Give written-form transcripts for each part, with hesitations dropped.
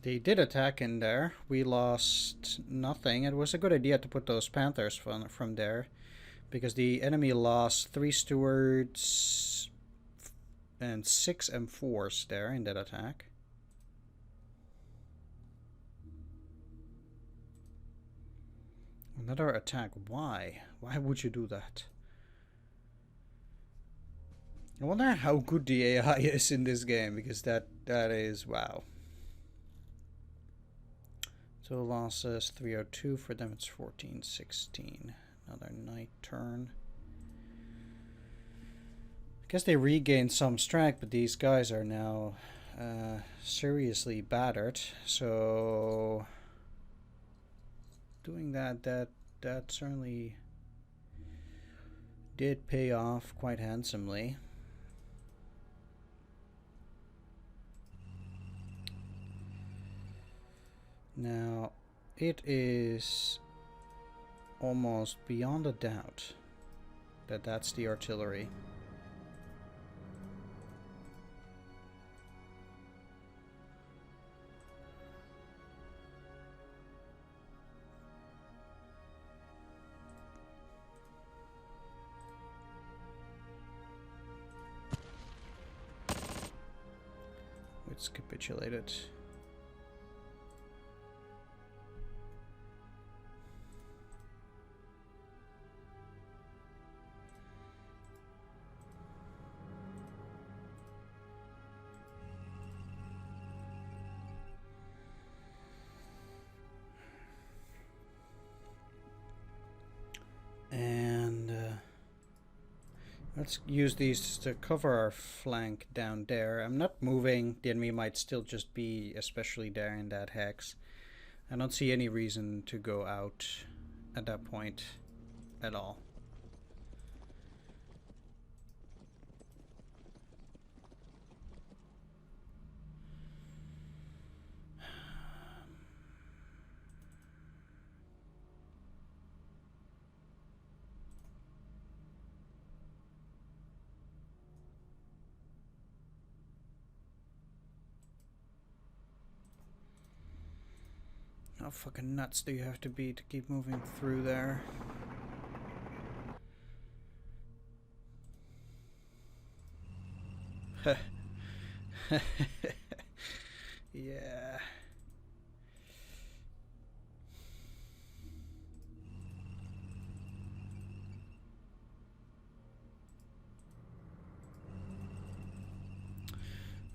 They did attack in there. We lost nothing. It was a good idea to put those panthers from there, because the enemy lost 3 stewards and 6 M4s there in that attack. Another attack. Why? Why would you do that? I wonder how good the AI is in this game, because that is wow. So losses 302, for them it's 14-16. Another night turn. I guess they regained some strength, but these guys are now seriously battered. So doing that certainly did pay off quite handsomely. Now, it is almost beyond a doubt that that's the artillery. It's capitulated. And let's use these to cover our flank down there. I'm not moving. The enemy might still just be especially there in that hex. I don't see any reason to go out at that point at all. How fucking nuts do you have to be to keep moving through there? Yeah.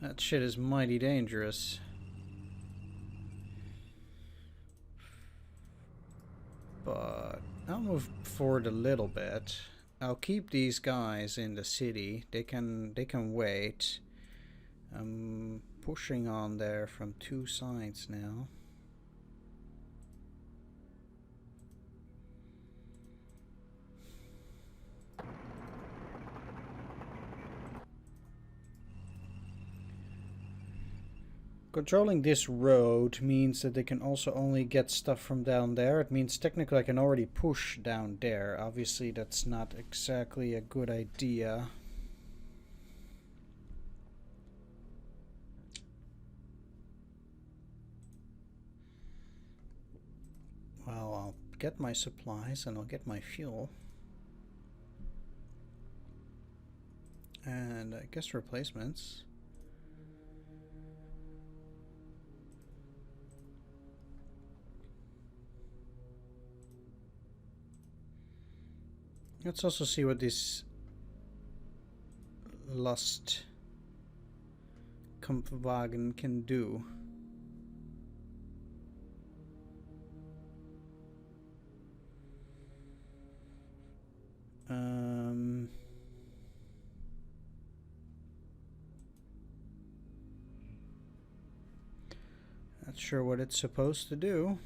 That shit is mighty dangerous. But I'll move forward a little bit. I'll keep these guys in the city. They can wait. I'm pushing on there from 2 sides now. Controlling this road means that they can also only get stuff from down there. It means technically I can already push down there. Obviously that's not exactly a good idea. Well, I'll get my supplies and I'll get my fuel. And I guess replacements. Let's also see what this Lust Kampfwagen can do. Not sure what it's supposed to do.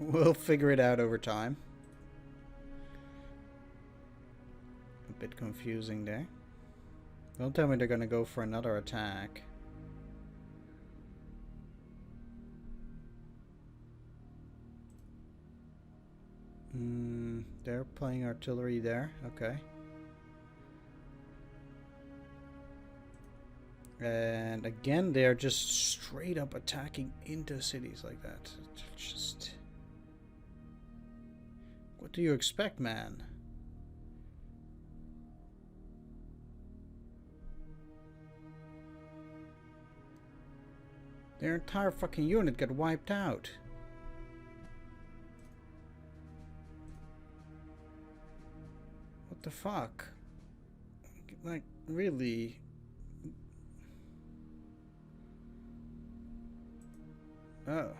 We'll figure it out over time. A bit confusing there. Don't tell me they're gonna go for another attack. They're playing artillery there. Okay. And again, they're just straight up attacking into cities like that. It's just... What do you expect, man? Their entire fucking unit got wiped out. What the fuck? Like, really? Oh.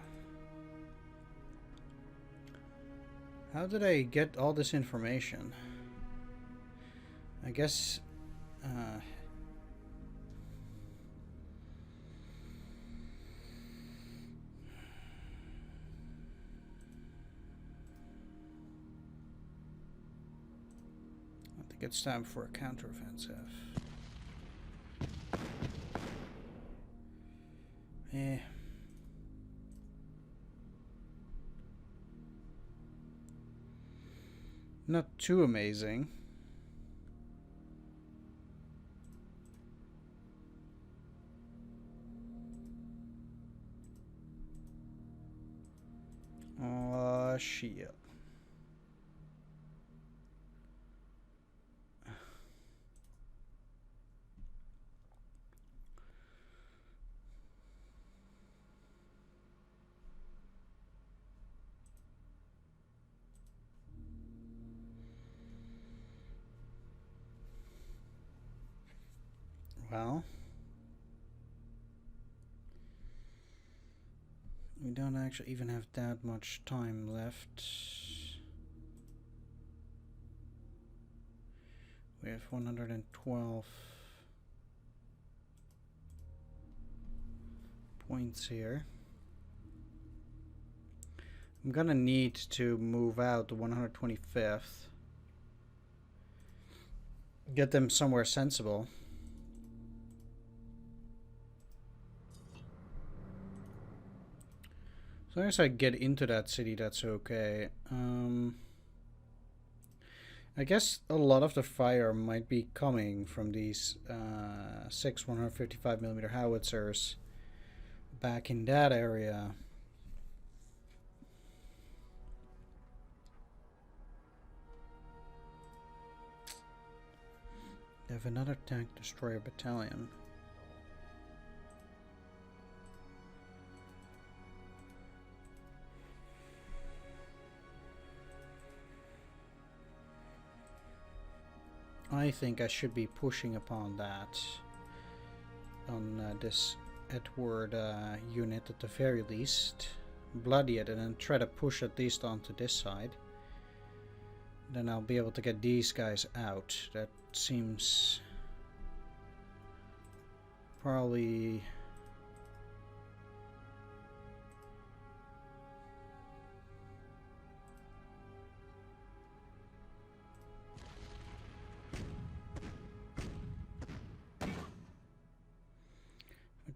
How did I get all this information? I guess... I think it's time for a counteroffensive. Eh. Not too amazing. Shit. Well, we don't actually even have that much time left. We have 112 points here. I'm gonna need to move out the 125th. Get them somewhere sensible. As long as I get into that city, that's okay. I guess a lot of the fire might be coming from these 6 155mm howitzers back in that area. They have another tank destroyer battalion. I think I should be pushing upon that on this Edward unit at the very least. Bloody it and then try to push at least onto this side. Then I'll be able to get these guys out. That seems probably...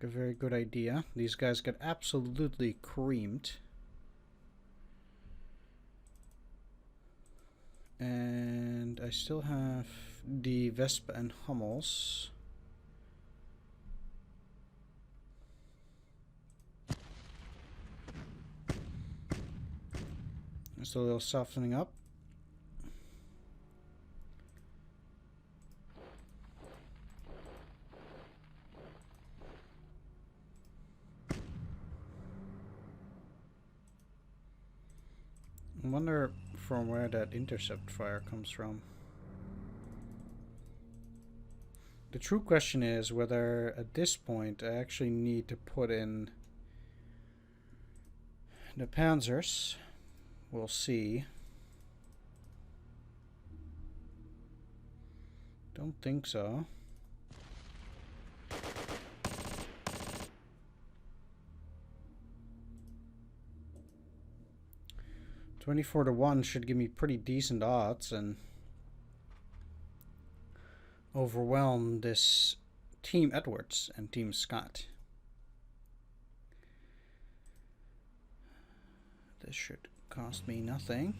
a very good idea. These guys get absolutely creamed. And I still have the Vespa and Hummels. Still a little softening up. I wonder from where that intercept fire comes from. The true question is whether at this point I actually need to put in the Panzers. We'll see. Don't think so. $24-1 should give me pretty decent odds and overwhelm this Team Edwards and Team Scott. This should cost me nothing.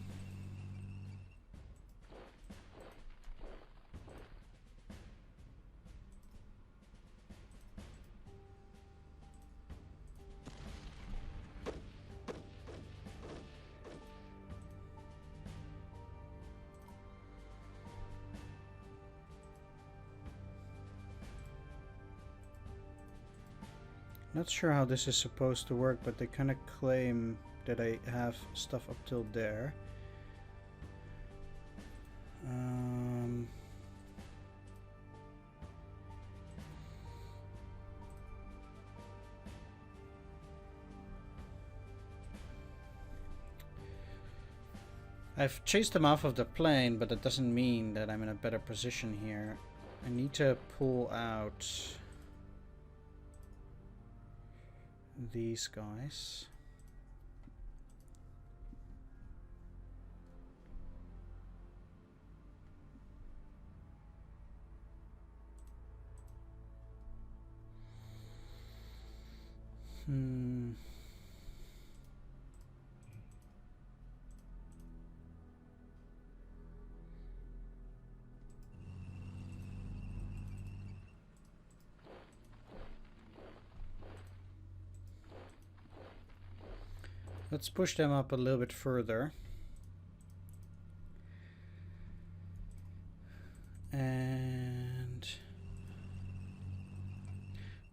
Not sure how this is supposed to work, but they kind of claim that I have stuff up till there. I've chased them off of the plane, but that doesn't mean that I'm in a better position here. I need to pull out these guys. Let's push them up a little bit further. And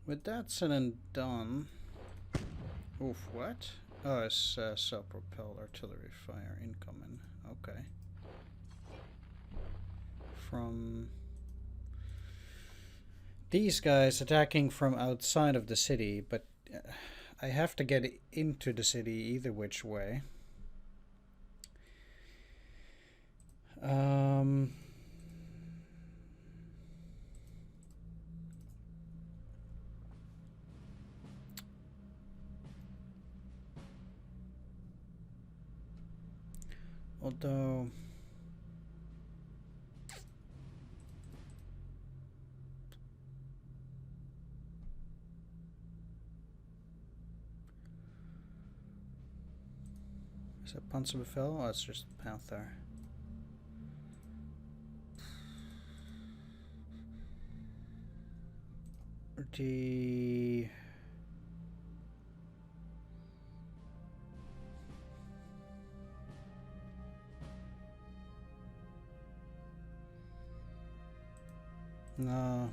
with that said and done... Oof, what? Oh, it's self-propelled artillery fire incoming. Okay. From these guys attacking from outside of the city, but I have to get into the city either which way. Although is that Panzerbefehl? Oh, it's just Panther. The no.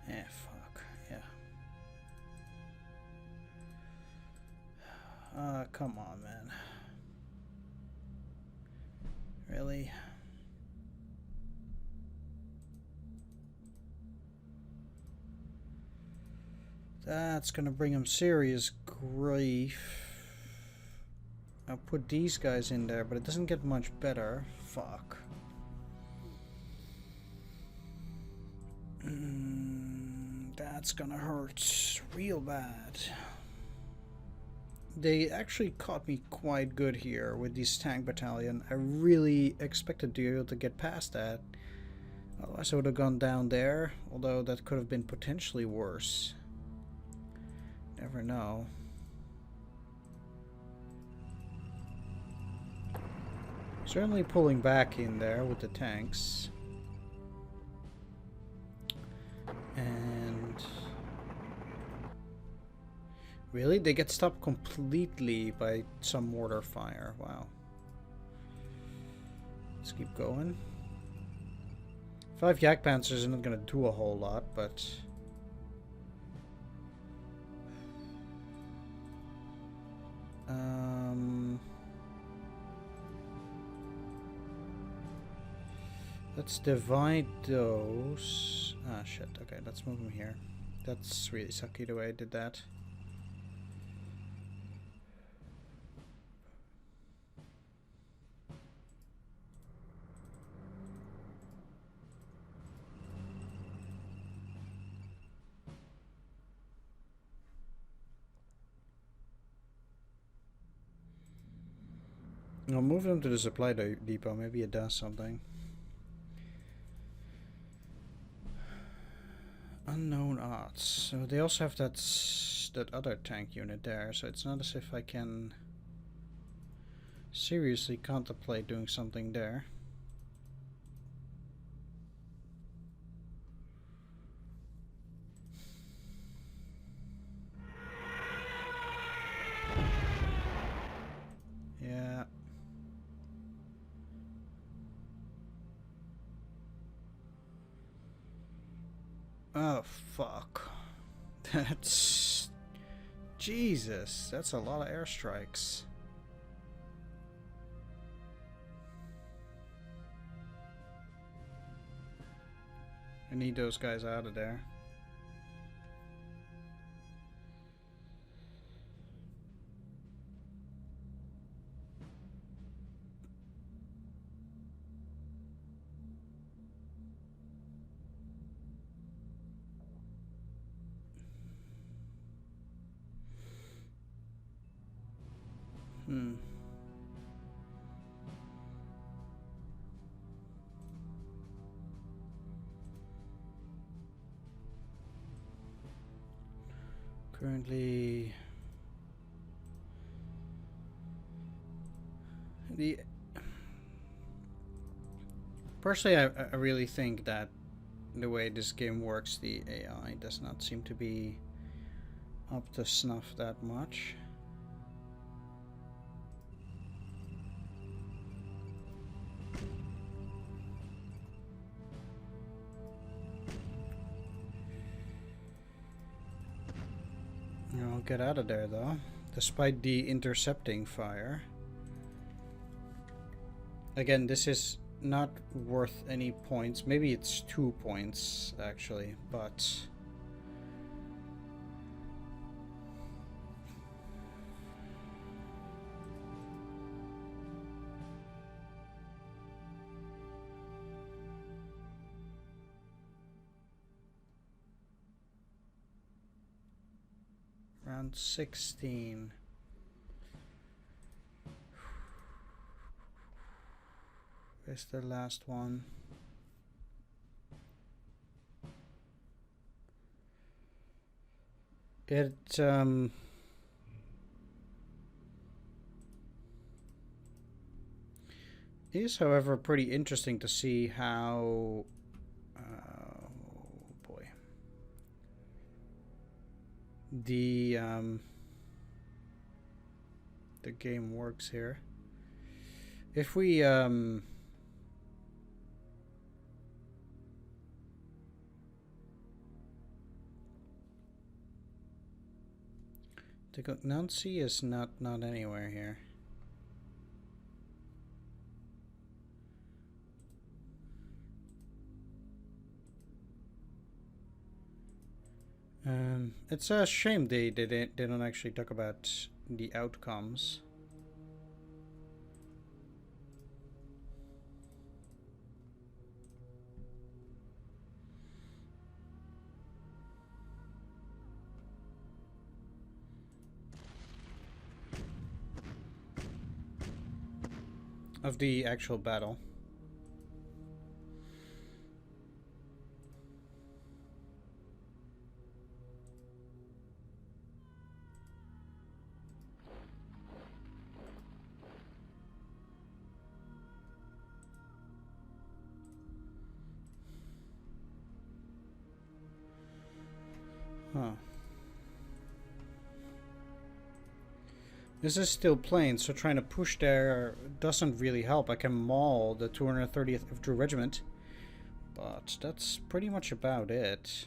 Yeah, fuck. Yeah. Come on, man. Really? That's gonna bring him serious grief. I'll put these guys in there, but it doesn't get much better. Fuck. That's gonna hurt real bad. They actually caught me quite good here with this tank battalion. I really expected to be able to get past that. Otherwise I would have gone down there, although that could have been potentially worse. Never know. Certainly pulling back in there with the tanks. And really, they get stopped completely by some mortar fire. Wow. Let's keep going. 5 Yak Panzers isn't going to do a whole lot, but let's divide those. Ah, shit. Okay, let's move them here. That's really sucky the way I did that. I'll move them to the supply depot. Maybe it does something. Unknown odds. So they also have that other tank unit there. So it's not as if I can seriously contemplate doing something there. Yeah. Oh, fuck. That's... Jesus, that's a lot of airstrikes. I need those guys out of there. Currently... Personally, I really think that the way this game works, the AI does not seem to be up to snuff that much. I'll get out of there though, despite the intercepting fire. Again, this is not worth any points. Maybe it's 2 points actually, but round 16. Where's the last one? It is, however, pretty interesting to see how oh boy, the game works here. If we Nancy is not anywhere here. It's a shame they don't actually talk about the outcomes. Of the actual battle. Huh. This is still plain, so trying to push there doesn't really help. I can maul the 230th Infantry Regiment, but that's pretty much about it.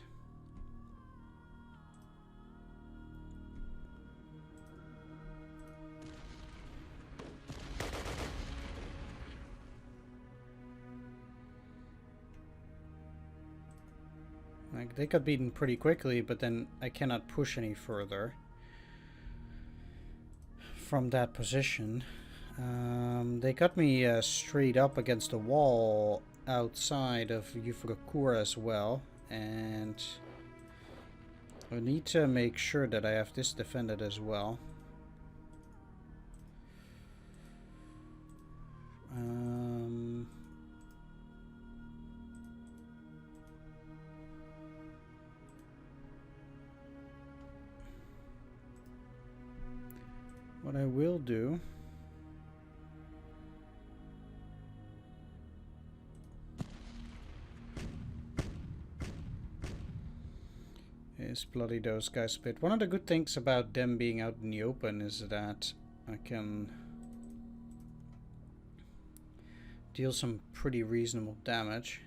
Like, they got beaten pretty quickly, but then I cannot push any further from that position. They got me straight up against the wall outside of Arrancourt as well, and I need to make sure that I have this defended as well. What I will do is bloody those guys a bit. One of the good things about them being out in the open is that I can deal some pretty reasonable damage.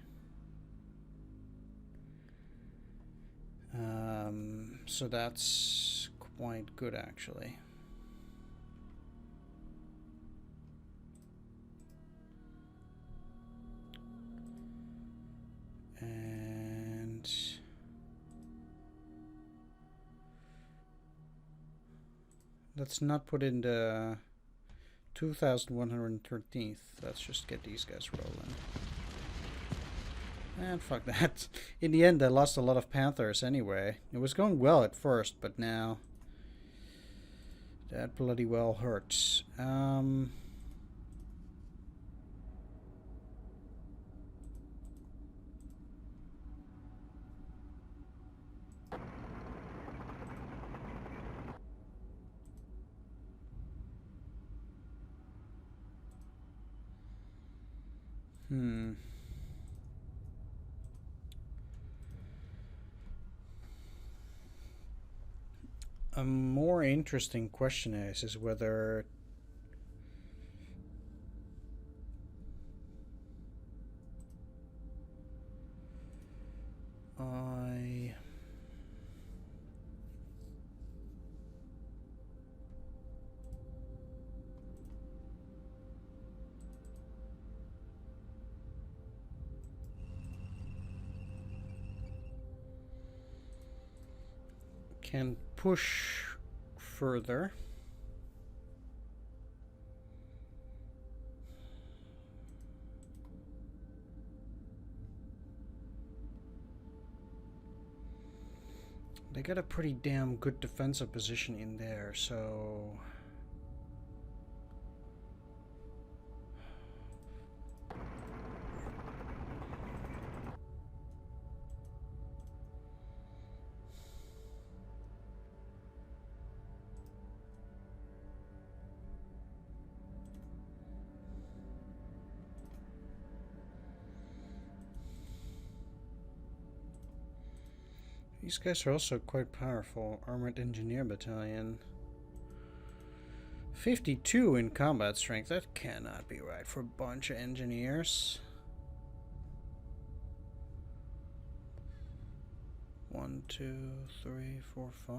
So that's quite good actually. And let's not put in the 2113th. Let's just get these guys rolling. And fuck that. In the end, I lost a lot of Panthers anyway. It was going well at first, but now that bloody well hurts. A more interesting question is whether I can push further. They got a pretty damn good defensive position in there, so these guys are also quite powerful. Armored Engineer Battalion. 52 in combat strength. That cannot be right for a bunch of engineers. 1, 2, 3, 4, 5.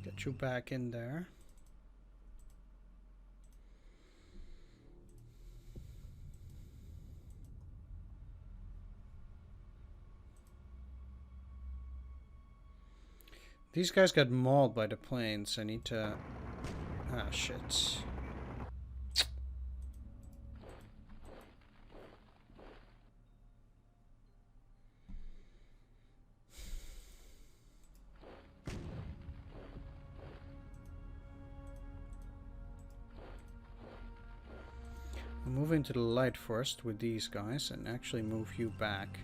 Get you back in there. These guys got mauled by the planes. I need to... Ah, shit. I'll move into the light first with these guys and actually move you back.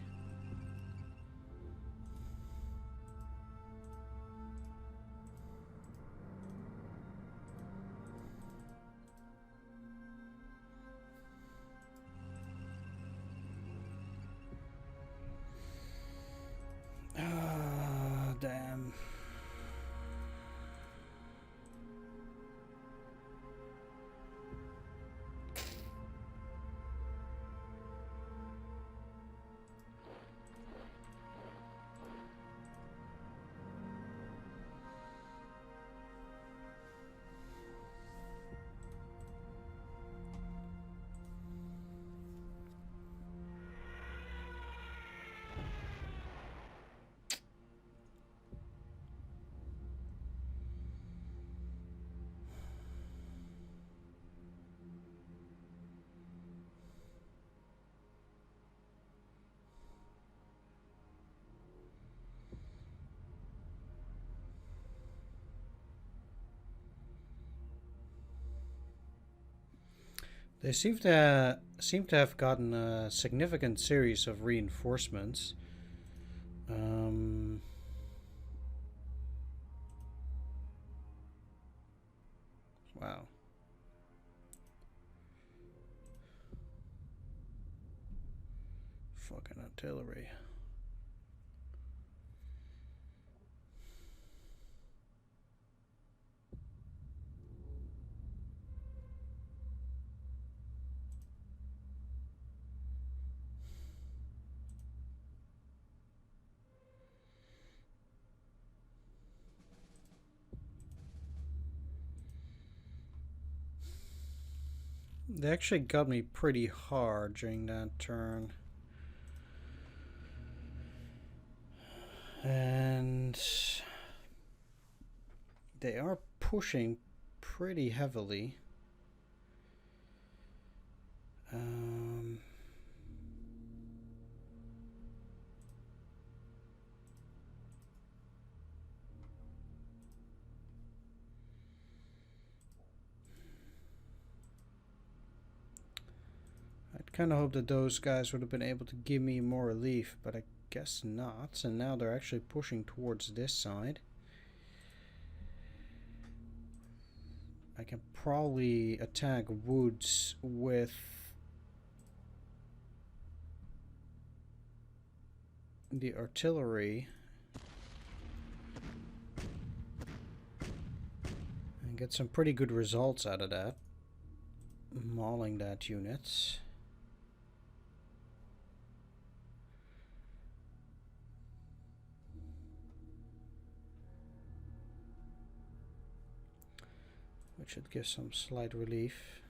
Damn. They seem to have gotten a significant series of reinforcements. Wow. Fucking artillery. They actually got me pretty hard during that turn. And they are pushing pretty heavily. I'd kind of hope that those guys would have been able to give me more relief, but I guess not. And now they're actually pushing towards this side. I can probably attack woods with the artillery and get some pretty good results out of that. Mauling that unit. Which should give some slight relief.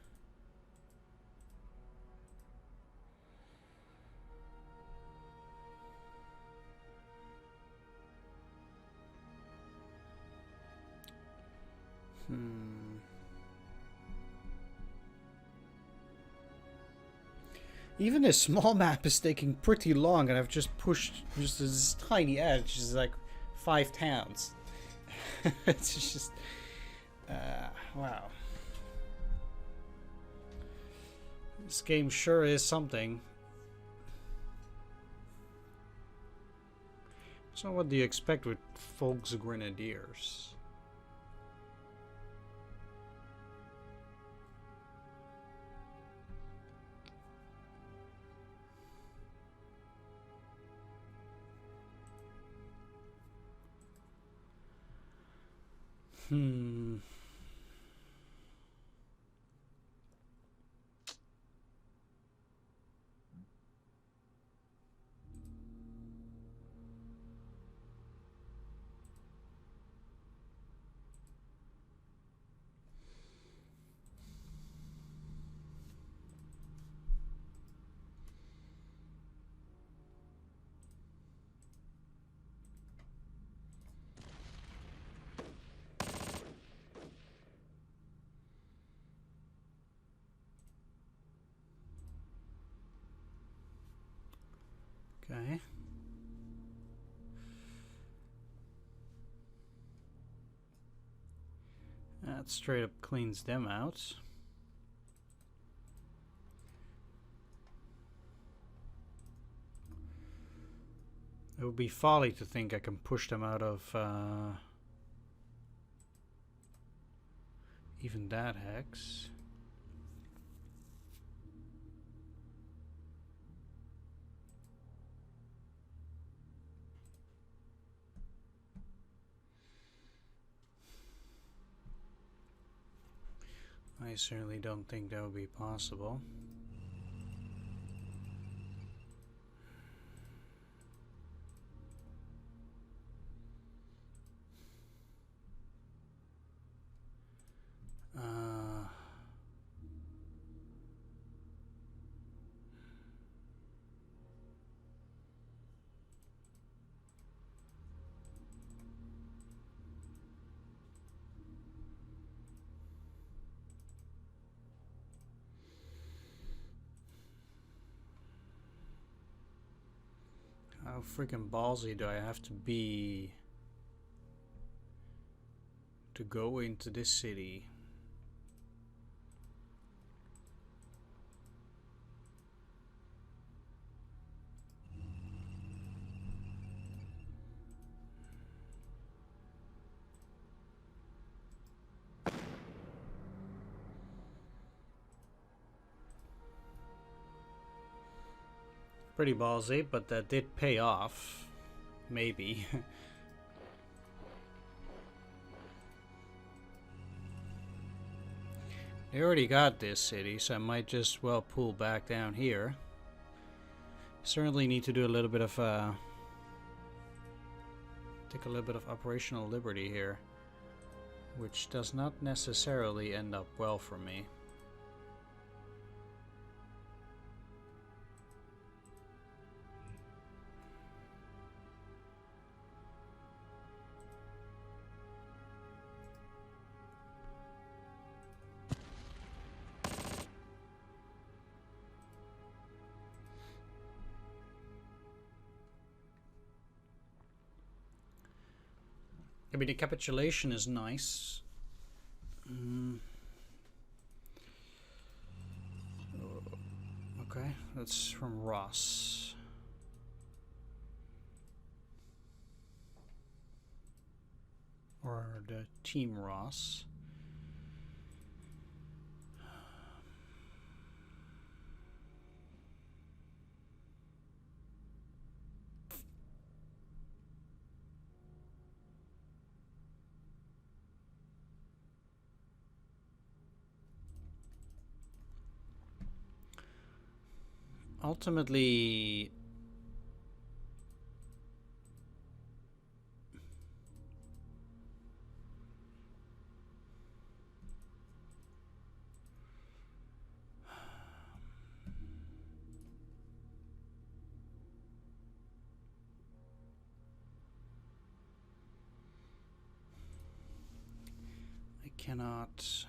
Even this small map is taking pretty long, and I've just pushed just this tiny edge. It's like 5 towns. It's just... wow. This game sure is something. So what do you expect with Volksgrenadiers? Okay. That straight up cleans them out. It would be folly to think I can push them out of even that hex. I certainly don't think that would be possible. How freaking ballsy do I have to be to go into this city? Pretty ballsy, but that did pay off. Maybe. They already got this city, so I might just well pull back down here. Certainly need to do a little bit of take a little bit of operational liberty here, which does not necessarily end up well for me. I mean, the capitulation is nice. Okay, that's from Ross. Or the Team Ross. Ultimately, I cannot.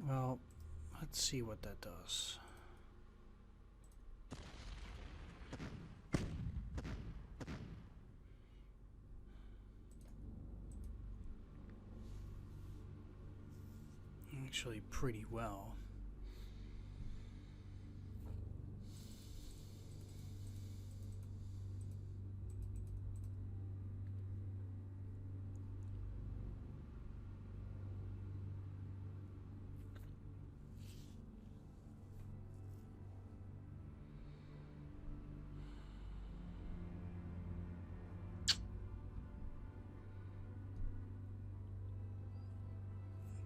Well, let's see what that does. Actually, pretty well.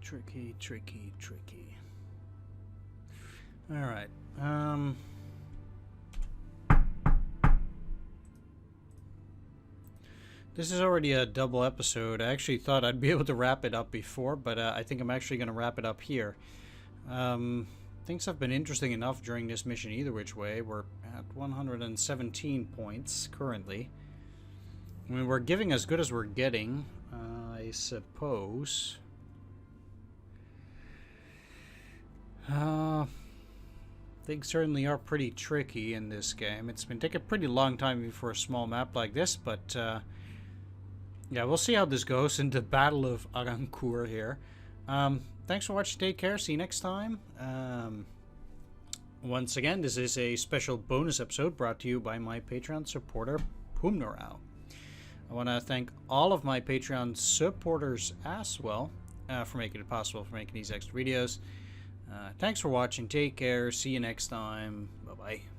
Tricky, tricky, tricky. All right. This is already a double episode. I actually thought I'd be able to wrap it up before, but I think I'm actually going to wrap it up here. Things have been interesting enough during this mission either which way. We're at 117 points currently. I mean, we're giving as good as we're getting, I suppose. Things certainly are pretty tricky in this game. It's been taking a pretty long time for a small map like this, but yeah, we'll see how this goes in the Battle of Arrancourt here. Thanks for watching. Take care. See you next time. Once again, this is a special bonus episode brought to you by my Patreon supporter, Pumnorau. I want to thank all of my Patreon supporters as well for making it possible for making these extra videos. Thanks for watching. Take care. See you next time. Bye-bye.